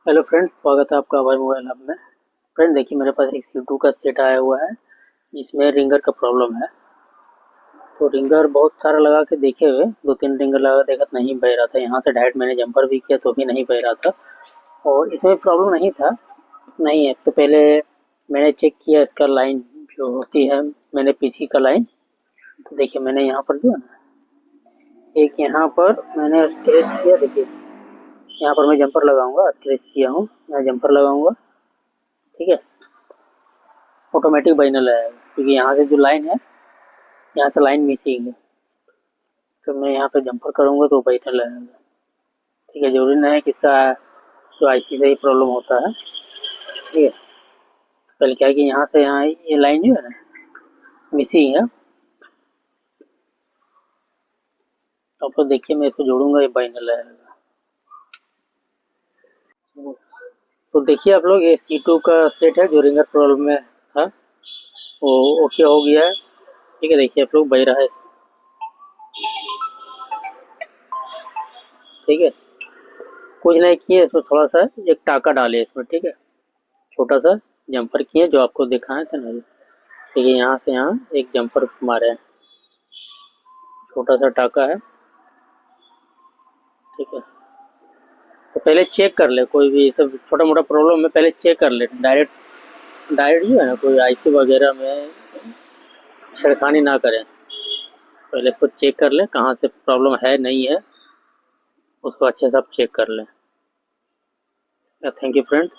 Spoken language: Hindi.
हेलो फ्रेंड्स, स्वागत है आपका हमारे मोबाइल हब में। फ्रेंड देखिए, मेरे पास एक C2 का सेट आया हुआ है जिसमें रिंगर का प्रॉब्लम है। तो रिंगर बहुत सारा लगा के देखे हुए, 2-3 रिंगर लगा देखा तो नहीं बह रहा था। यहाँ से डायरेक्ट मैंने जंपर भी किया तो भी नहीं बह रहा था। और इसमें प्रॉब्लम नहीं था, नहीं है। तो पहले मैंने चेक किया इसका लाइन जो होती है, मैंने पीसी का लाइन। तो देखिए मैंने यहाँ पर जो है ना, एक यहाँ पर मैंने स्क्रैच किया। देखिए यहाँ पर मैं जंपर लगाऊंगा, स्क्रैच किया हूँ, मैं जंपर लगाऊंगा। ठीक है, ऑटोमेटिक बजने लगेगा क्योंकि यहाँ से जो लाइन है, यहाँ से लाइन मिसिंग है। तो मैं यहाँ पे जंपर करूँगा तो बजने लगेगा। ठीक है, जरूरी नहीं है कि इसका जो आईसी से ही प्रॉब्लम होता है। ठीक है, पहले क्या है कि यहाँ से यहाँ ये लाइन जो है ना मिसिंग है। तो आप लोग देखिए, मैं इसको जोड़ूंगा, ये बजने लगेगा। तो देखिए आप लोग, ये C2 का सेट है जो रिंगर प्रॉब्लम में था, वो ओके हो गया है। ठीक है, देखिए आप लोग बज रहा है। ठीक है, कुछ नहीं किए, इसमें थोड़ा सा एक टाका डाले इसमें। ठीक है, छोटा सा जंपर किए जो आपको दिखाए थे ना। ठीक है, यहाँ से यहाँ एक जंपर मारे हैं, छोटा सा टाका है। ठीक है, तो पहले चेक कर ले, कोई भी सब छोटा मोटा प्रॉब्लम है पहले चेक कर ले। डायरेक्ट डायरेक्ट जो है ना, कोई आईसी वगैरह में छेड़खानी ना करें। पहले इसको चेक कर ले कहाँ से प्रॉब्लम है नहीं है, उसको अच्छे से आप चेक कर लें। Thank you friends.